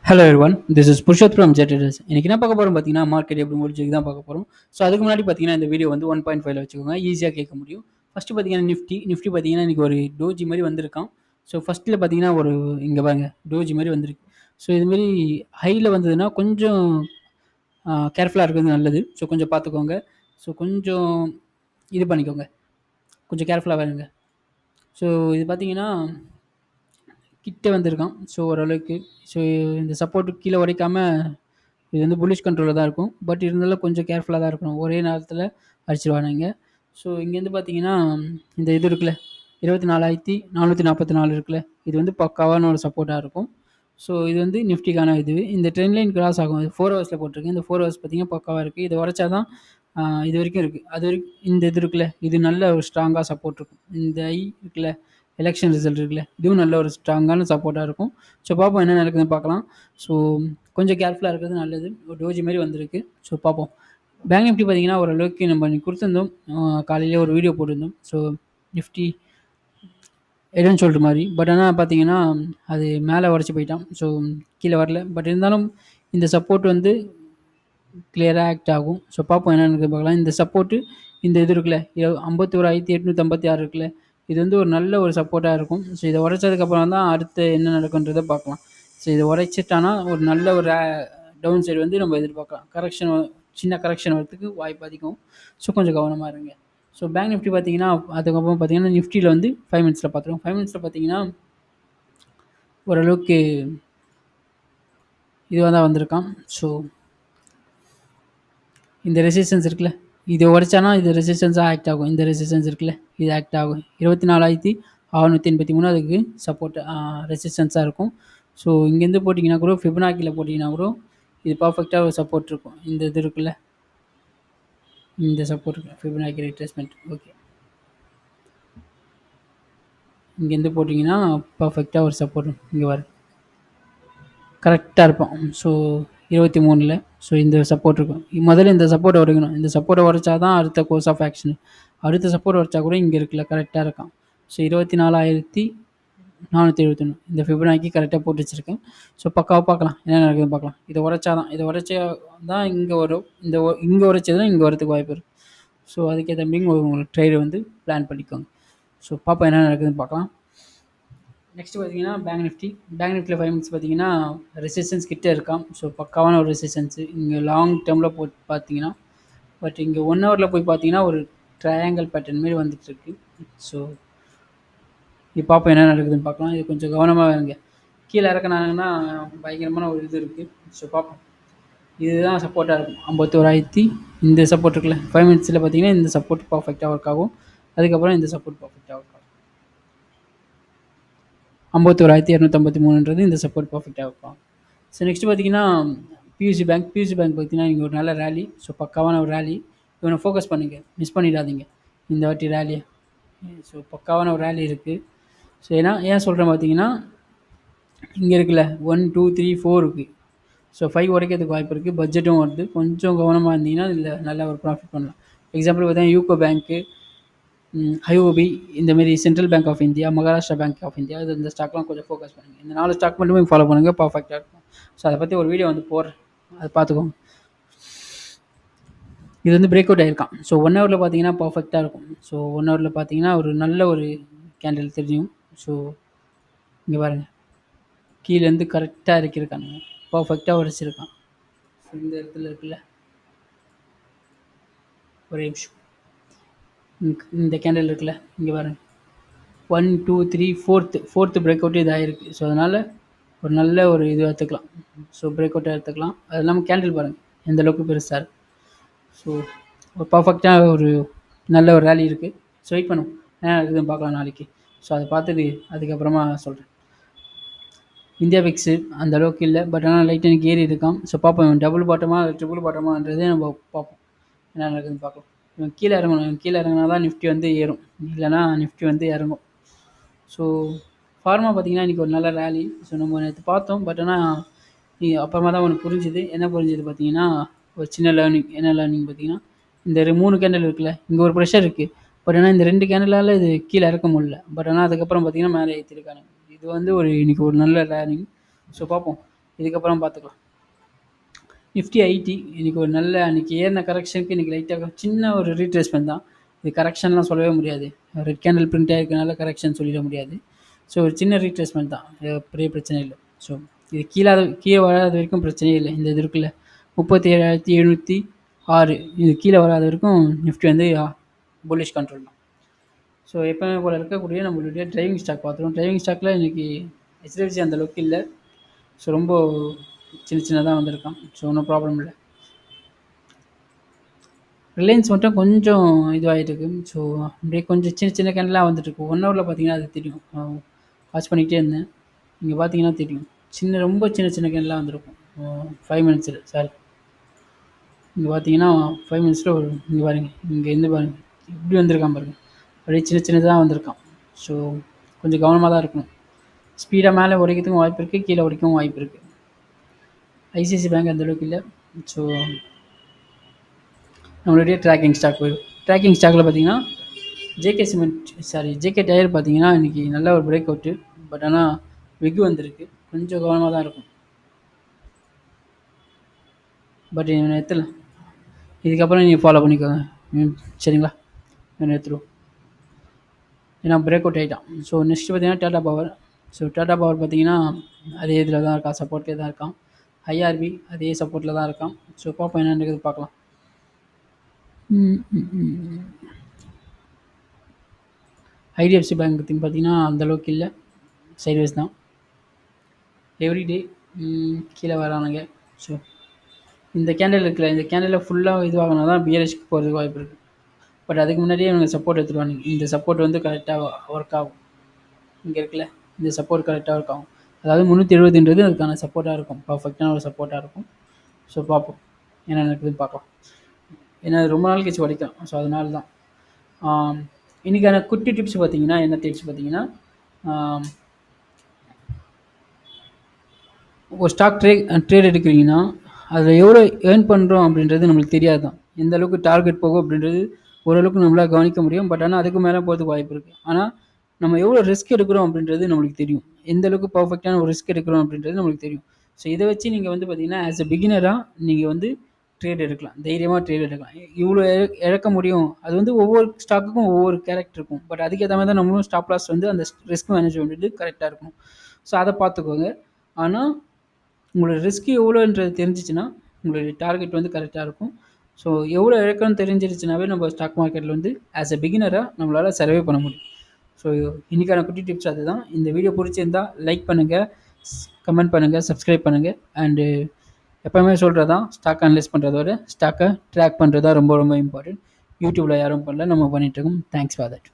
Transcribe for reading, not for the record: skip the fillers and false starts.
Hello everyone, this is Purushoth from Jetters. இன்னைக்கு என்ன பார்க்க போகிறோம் பார்த்தீங்கன்னா, மார்க்கெட் எப்படி முடிஞ்சுக்கு தான் பார்க்க போகிறோம். ஸோ அதுக்கு முன்னாடி பார்த்தீங்கன்னா, இந்த வீடியோ வந்து 1.5ல வச்சுக்கோங்க, ஈஸியாக கேட்க முடியும். ஃபஸ்ட்டு பார்த்தீங்கன்னா நிஃப்டி பார்த்தீங்கன்னா இன்றைக்கி ஒரு டோஜி மாதிரி வந்திருக்கான். ஸோ ஃபஸ்ட்டில் பார்த்தீங்கன்னா ஒரு இங்கே பாருங்க டோஜி மாதிரி வந்திருக்கு. ஸோ இதுமாரி ஹையில் வந்ததுன்னா கொஞ்சம் கேர்ஃபுல்லாக இருக்கிறது நல்லது. ஸோ கொஞ்சம் பார்த்துக்கோங்க. ஸோ கொஞ்சம் இது பண்ணிக்கோங்க, கொஞ்சம் கேர்ஃபுல்லாக இருங்க. ஸோ இது பார்த்தீங்கன்னா கிட்ட வந்திருக்கான். ஸோ ஓரளவுக்கு ஸோ இந்த சப்போர்ட்டுக்கு கீழே உடைக்காம இது வந்து புல்லிஷ் கண்ட்ரோலில் தான் இருக்கும். பட் இருந்தாலும் கொஞ்சம் கேர்ஃபுல்லாக தான் இருக்கணும். ஒரே நேரத்தில் அடிச்சிருவானுங்க. ஸோ இங்கேருந்து பார்த்தீங்கன்னா இந்த இது இருக்குல்ல 24,444 இருக்குல்ல, இது வந்து பக்காவான ஒரு சப்போர்ட்டாக இருக்கும். ஸோ இது வந்து நிஃப்டிக்கான இது. இந்த ட்ரெண்ட் லைன் கிராஸ் ஆகும். இது 4 ஹவர்ஸில் போட்டிருக்கேன். இந்த 4 ஹவர்ஸ் பார்த்தீங்கன்னா பக்காவாக இருக்குது. இதை உடச்சா தான் இது வரைக்கும் இருக்குது. அது வரைக்கும் இந்த இது இருக்குல்ல, இது நல்ல ஒரு ஸ்ட்ராங்காக சப்போர்ட் இருக்கும். இந்த இருக்குல்ல, எலெக்ஷன் ரிசல்ட் இருக்குல்ல, இதுவும் நல்ல ஒரு ஸ்ட்ராங்கான சப்போர்ட்டாக இருக்கும். ஸோ பார்ப்போம் என்ன நடக்குதுன்னு பார்க்கலாம். ஸோ கொஞ்சம் கேர்ஃபுல்லாக இருக்கிறது நல்லது. ஒரு டோஜி மாதிரி வந்திருக்கு. ஸோ பார்ப்போம். பேங்க் நிஃப்டி பார்த்தீங்கன்னா ஓரளவுக்கு நம்ம கொடுத்துருந்தோம். காலையிலே ஒரு வீடியோ போட்டிருந்தோம். ஸோ நிஃப்டி எதுன்னு சொல்கிற மாதிரி. பட் ஆனால் பார்த்தீங்கன்னா அது மேலே உடச்சி போயிட்டான். ஸோ கீழே வரல. பட் இருந்தாலும் இந்த சப்போர்ட் வந்து கிளியராக ஆக்ட் ஆகும். ஸோ பார்ப்போம் என்ன நடக்குது பார்க்கலாம். இந்த சப்போர்ட்டு இந்த இது இருக்குல்ல 51,856 இருக்குல்ல, இது வந்து ஒரு நல்ல ஒரு சப்போர்ட்டாக இருக்கும். ஸோ இதை உடைச்சதுக்கப்புறம் தான் அடுத்து என்ன நடக்குன்றதை பார்க்கலாம். ஸோ இதை உடைச்சிட்டானா ஒரு நல்ல ஒரு டவுன் சைடு வந்து நம்ம எதிர்பார்க்கலாம். சின்ன கரெக்ஷன் வரதுக்கு வாய்ப்பு அதிகம். ஸோ கொஞ்சம் கவனமாக இருங்க. ஸோ பேங்க் நிஃப்டி பார்த்தீங்கன்னா அதுக்கப்புறம் பார்த்தீங்கன்னா நிஃப்டியில் வந்து 5 மினிட்ஸில் பார்த்துருவோம். 5 மினிட்ஸில் பார்த்தீங்கன்னா ஓரளவுக்கு இதுவாக தான் வந்திருக்கான். ஸோ இந்த ரெசிஸ்டன்ஸ் இருக்குல்ல, இது உடைச்சானா இது ரெசிஸ்டன்ஸாக ஆக்ட் ஆகும். இந்த ரெசிஸ்டன்ஸ் இருக்குல்ல, இது ஆக்ட் ஆகும். 24,683 அதுக்கு சப்போர்ட் ரெசிஸ்டன்ஸாக இருக்கும். ஸோ இங்கேருந்து போட்டிங்கன்னா கூட ஃபிபனாக்கியில் போட்டிங்கன்னா கூட இது பர்ஃபெக்டாக ஒரு சப்போர்ட் இருக்கும். இந்த இது இருக்குல்ல, இந்த சப்போர்ட் இருக்குது ஃபிபனாக்கி ரிட்ரேஸ்மெண்ட். ஓகே, இங்கேருந்து போட்டிங்கன்னா பர்ஃபெக்டாக ஒரு சப்போர்ட் இங்கே வரும், கரெக்டாக இருப்போம். ஸோ 23ல் ஸோ இந்த சப்போர்ட் இருக்கும். முதல்ல இந்த சப்போர்ட்டை உடைக்கணும். இந்த சப்போர்ட்டை உடைச்சா தான் அடுத்த கோர்ஸ் ஆஃப் ஆக்ஷனு. அடுத்த சப்போர்ட் உடைச்சா கூட இங்கே இருக்குல்ல கரெக்டாக இருக்கான். ஸோ 24,471 இந்த ஃபிபனாக்கி கரெக்டாக போட்டு வச்சுருக்கேன். ஸோ பக்காவாக பார்க்கலாம் என்ன நடக்குதுன்னு பார்க்கலாம். இதை உடைச்சா தான் இங்கே வரும். இங்கே உடைச்சதுன்னா இங்கே வரதுக்கு வாய்ப்பு இருக்குது. ஸோ அதுக்கேற்ற மாதிரி உங்களுக்கு ட்ரேடு வந்து பிளான் பண்ணிக்கோங்க. ஸோ பார்ப்போம் என்ன நடக்குதுன்னு பார்க்கலாம். நெக்ஸ்ட்டு பார்த்தீங்கன்னா பேங்க் நிஃப்டியில் 5 மினிட்ஸ் பார்த்தீங்கன்னா ரெசிஸ்டன்ஸ் கிட்டே இருக்கான். ஸோ பக்காவான ஒரு ரெசிஸ்டன்ஸு இங்கே லாங் டேர்மில் போய் பார்த்தீங்கன்னா. பட் இங்கே 1 ஹவரில் போய் பார்த்தீங்கன்னா ஒரு ட்ரையாங்கிள் பேட்டர்ன் மாரி வந்துட்டுருக்கு. ஸோ இது பார்ப்போம் என்ன நடக்குதுன்னு பார்க்கலாம். இது கொஞ்சம் கவனமாக இருங்க. கீழே இறக்குனாங்கன்னா பயங்கரமான ஒரு இது இருக்குது. ஸோ பார்ப்போம். இதுதான் சப்போர்ட்டாக இருக்கும். 51,000 இந்த சப்போர்ட் இருக்குல்ல 5 மினிட்ஸில் பார்த்தீங்கன்னா இந்த சப்போர்ட் பர்ஃபெக்டாக ஒர்க் ஆகும். அதுக்கப்புறம் இந்த சப்போர்ட் பர்ஃபெக்டாக ஒர்க் ஆகும். 51,253ன்றது இந்த சப்போர்ட் பர்ஃபெக்டாக இருக்கும். ஸோ நெக்ஸ்ட்டு பார்த்தீங்கன்னா பியூசி பேங்க் பார்த்தீங்கன்னா இங்கே ஒரு நல்ல ரேலி. ஸோ பக்காவான ஒரு ரேலி. இவனை ஃபோக்கஸ் பண்ணுங்கள், மிஸ் பண்ணிடாதீங்க இந்த வாட்டி ரேலியை. ஸோ பக்காவான ஒரு ரேலி இருக்குது. ஸோ ஏன் சொல்கிறேன் பார்த்தீங்கன்னா இங்கே இருக்குல்ல 1 2 3 4 இருக்குது. ஸோ 5 உடைக்கிறதுக்கு வாய்ப்பு இருக்குது. பட்ஜெட்டும் வருது. கொஞ்சம் கவனமாக இருந்தீங்கன்னா இதில் நல்லா ஒரு ப்ராஃபிட் பண்ணலாம். எக்ஸாம்பிள் பார்த்தீங்கன்னா யூகோ பேங்க்கு, ஐஓபி, இந்தமாரி Central Bank of India, Maharashtra Bank of India, இந்த ஸ்டாக்லாம் கொஞ்சம் ஃபோக்கஸ் பண்ணுங்கள். இந்த 4 ஸ்டாக் மட்டுமே ஃபாலோ பண்ணுங்கள், பர்ஃபெக்டாக இருக்கும். ஸோ அதை பற்றி ஒரு வீடியோ வந்து போடுறேன், அதை பார்த்துக்கோங்க. இது வந்து பிரேக் அவுட் ஆகிருக்கான். ஸோ 1 ஹவரில் பார்த்தீங்கன்னா பர்ஃபெக்டாக இருக்கும். ஸோ 1 ஹவரில் பார்த்தீங்கன்னா ஒரு நல்ல ஒரு கேண்டில் தெரியும். ஸோ இங்கே பாருங்கள், கீழேருந்து கரெக்டாக இறக்கியிருக்கானுங்க, பர்ஃபெக்டாக உடைச்சிருக்கான். ஸோ இந்த இடத்துல இருக்குல்ல, ஒரே நிமிஷம், இந்த கேண்டில் இருக்குல்ல இங்கே பாருங்கள் 1 2 3 4th பிரேக் அவுட் இதாகிருக்கு. ஸோ அதனால் ஒரு நல்ல ஒரு இது எடுத்துக்கலாம். ஸோ பிரேக் அவுட்டாக எடுத்துக்கலாம். அது இல்லாமல் கேண்டில் பாருங்கள் எந்த அளவுக்கு பெருசாக இருக்குது. ஸோ ஒரு பர்ஃபெக்டாக ஒரு நல்ல ஒரு ரேலி இருக்குது. ஸோ வெயிட் பண்ணுவோம் என்ன இருக்குதுன்னு பார்க்கலாம் நாளைக்கு. ஸோ அதை பார்த்துட்டு அதுக்கப்புறமா சொல்கிறேன். இந்தியா விக்ஸு அந்த அளவுக்கு இல்லை, பட் ஆனால் லைட் எனக்கு ஏறி இருக்கான். ஸோ பார்ப்போம் டபுள் பாட்டமாக ட்ரிபிள் பாட்டமான்றதே நம்ம பார்ப்போம் என்ன நடக்குதுன்னு பார்க்கலாம். இவன் கீழே இறங்கணும், கீழே இறங்கினா தான் நிஃப்டி வந்து ஏறும், இல்லைனா நிஃப்டி வந்து இறங்கும். ஸோ ஃபார்மா பார்த்தீங்கன்னா இன்றைக்கி ஒரு நல்ல ரேலி. ஸோ நம்ம நேற்று பார்த்தோம், பட் ஆனால் அப்புறமா தான் ஒன்று புரிஞ்சுது. என்ன புரிஞ்சுது பார்த்தீங்கன்னா ஒரு சின்ன லேர்னிங். என்ன லேர்னிங் பார்த்தீங்கன்னா இந்த 3 கேண்டில் இருக்குல்ல, இங்கே ஒரு ப்ரெஷர் இருக்குது. பட் ஆனால் இந்த 2 கேண்டிலால் இது கீழே இறக்க முடியல. பட் ஆனால் அதுக்கப்புறம் பார்த்தீங்கன்னா மேலே ஏற்றிருக்காங்க. இது வந்து இன்றைக்கி ஒரு நல்ல லேர்னிங். ஸோ பார்ப்போம் இதுக்கப்புறம் பார்த்துக்கலாம். நிஃப்டி ஐடி இன்றைக்கி ஒரு நல்ல அன்றைக்கி ஏறின கரெக்ஷனுக்கு இன்றைக்கி லைட்டாக சின்ன ஒரு ரீட்ரேஸ்மெண்ட் தான். இது கரெக்ஷன்லாம் சொல்லவே முடியாது. ரெட் கேண்டில் பிரிண்ட் ஆகிருக்கனால கரெக்ஷன் சொல்லிட முடியாது. ஸோ ஒரு சின்ன ரீட்ரேஸ்மெண்ட் தான், பெரிய பிரச்சனை இல்லை. ஸோ இது கீழே வராத வரைக்கும் பிரச்சனையே இல்லை. இந்த இது இருக்குல்ல 37,706 இது கீழே வராத வரைக்கும் நிஃப்டி வந்து புல்லிஷ் கண்ட்ரோல் தான். ஸோ எப்போவுமே போல் இருக்கக்கூடிய நம்மளுடைய டிரைவிங் ஸ்டாக் பார்த்துருவோம். டிரைவிங் ஸ்டாக்கில் இன்றைக்கி ஹெச்டிஎஃப்சி அந்த அளவுக்கு இல்லை. ஸோ ரொம்ப சின்னதாக வந்திருக்கான். ஸோ ஒன்றும் ப்ராப்ளம் இல்லை. ரிலையன்ஸ் மட்டும் கொஞ்சம் இதுவாகிட்டு இருக்கு. ஸோ அப்படியே கொஞ்சம் சின்ன கேண்டலாக வந்துட்டுருக்கு. 1 ஹவரில் பார்த்தீங்கன்னா அது தெரியும். வாட்ச் பண்ணிக்கிட்டே இருந்தேன். இங்கே பார்த்தீங்கன்னா தெரியும், ரொம்ப சின்ன கேண்டலாக வந்திருக்கும். 5 மினிட்ஸில் சாரி, இங்கே பார்த்தீங்கன்னா 5 மினிட்ஸில் ஒரு இங்கே பாருங்கள், இங்கேருந்து பாருங்கள் இப்படி வந்திருக்கான் பாருங்கள். அப்படியே சின்னதாக வந்திருக்கான். ஸோ கொஞ்சம் கவனமாக தான் இருக்கணும். ஸ்பீடாக மேலே உடைக்கிறதுக்கும் வாய்ப்பு இருக்குது, கீழே உடைக்கவும் வாய்ப்பு இருக்குது. ஐசிஐசி பேங்க் அந்தளவுக்கு இல்லை. ஸோ நம்மளுடைய ட்ராக்கிங் ஸ்டாக் போயிடும். ட்ராக்கிங் ஸ்டாக்கில் பார்த்தீங்கன்னா ஜேகே டயர் பார்த்தீங்கன்னா இன்றைக்கி நல்ல ஒரு பிரேக் அவுட்டு. பட் ஆனால் வெகு வந்திருக்கு, கொஞ்சம் கவனமாக தான் இருக்கும். பட் எடுத்துடலாம், இதுக்கப்புறம் நீங்கள் ஃபாலோ பண்ணிக்கோங்க. சரிங்களா, எடுத்துருவோம், ஏன்னா பிரேக் அவுட் ஆகிட்டான். ஸோ நெக்ஸ்ட்டு பார்த்தீங்கன்னா Tata power. So Tata power பார்த்தீங்கன்னா அதே இதில் தான் இருக்கான், சப்போர்ட்லேயே தான் இருக்கான். ஐஆர்பி அதே சப்போர்ட்டில் தான் இருக்கான். ஸோ பார்ப்போம் என்ன நடக்குது பார்க்கலாம். ஐடிஎஃப்சி பேங்க் பார்த்தீங்கன்னா அந்தளவுக்கு இல்லை, சைட்வேஸ் தான். எவ்ரிடே கீழே வரானுங்க. ஸோ இந்த கேண்டில் இருக்குல்ல, இந்த கேண்டில் ஃபுல்லாக இதுவாகனா தான் பிஆர்எஸ்க்கு போகிறதுக்கு வாய்ப்பு இருக்குது. பட் அதுக்கு முன்னாடியே இவங்க சப்போர்ட் எடுத்துருவாங்க. இந்த சப்போர்ட் வந்து கரெக்டாக ஒர்க் ஆகும். இங்கே இருக்குல்ல, இந்த சப்போர்ட் கரெக்டாக ஒர்க் ஆகும். அதாவது 370ன்றது அதுக்கான சப்போர்ட்டாக இருக்கும், பர்ஃபெக்டான ஒரு சப்போர்ட்டாக இருக்கும். ஸோ பார்ப்போம் என்ன நடக்குதுன்னு பார்க்கலாம். ஏன்னா ரொம்ப நாள் கழிச்சு உடைக்கும். ஸோ அதனால தான் இன்றைக்கான குட்டி டிப்ஸ் பார்த்தீங்கன்னா, என்ன டிப்ஸ் பார்த்தீங்கன்னா, ஒரு ஸ்டாக் ட்ரேட் எடுக்கிறீங்கன்னா அதில் எவ்வளோ ஏர்ன் பண்ணுறோம் அப்படின்றது நம்மளுக்கு தெரியாது தான். எந்த அளவுக்கு டார்கெட் போகும் அப்படின்றது ஓரளவுக்கு நம்மளால் கவனிக்க முடியும். பட் ஆனால் அதுக்கு மேலே போகிறதுக்கு வாய்ப்பு இருக்குது. ஆனால் நம்ம எவ்வளோ ரிஸ்க் எடுக்கிறோம் அப்படின்றது நம்மளுக்கு தெரியும். எந்த அளவுக்கு பர்ஃபெக்டான ஒரு ரிஸ்க் எடுக்கிறோம் அப்படின்றது நம்மளுக்கு தெரியும். ஸோ இதை வச்சு நீங்கள் வந்து பார்த்தீங்கன்னா ஆஸ் எ பிகினராக நீங்கள் வந்து ட்ரேட் எடுக்கலாம், தைரியமாக ட்ரேட் எடுக்கலாம். இவ்வளோ இழக்க முடியும், அது வந்து ஒவ்வொரு ஸ்டாக்குக்கும் ஒவ்வொரு கேரக்டர் இருக்கும். பட் அதுக்கேற்ற மாதிரி தான் நம்மளும் ஸ்டாப் லாஸ் வந்து அந்த ரிஸ்க் மேனேஜ்மெண்ட் கரெக்டாக இருக்கணும். ஸோ அதை பார்த்துக்கோங்க. ஆனால் உங்களோட ரிஸ்க் எவ்வளோன்றது தெரிஞ்சிச்சுன்னா உங்களுடைய டார்கெட் வந்து கரெக்டாக இருக்கும். ஸோ எவ்வளோ இழக்கணும்னு தெரிஞ்சிருச்சுனாவே நம்ம ஸ்டாக் மார்க்கெட்டில் வந்து ஆஸ் எ பிகினராக நம்மளால் சர்வே பண்ண முடியும். ஸோ இன்றைக்கான குட்டி டிப்ஸ் அதுதான். இந்த வீடியோ பிடிச்சிருந்தால் லைக் பண்ணுங்கள், கமெண்ட் பண்ணுங்கள், சப்ஸ்கிரைப் பண்ணுங்கள். அண்டு எப்போவுமே சொல்கிறதான், ஸ்டாக் அனலைஸ் பண்ணுறதோட ஸ்டாக்கை ட்ராக் பண்ணுறது தான் ரொம்ப ரொம்ப இம்பார்ட்டன்ட். யூடியூப்பில் யாரும் பண்ணல, நம்ம பண்ணிகிட்ருக்கோம். Thanks for that.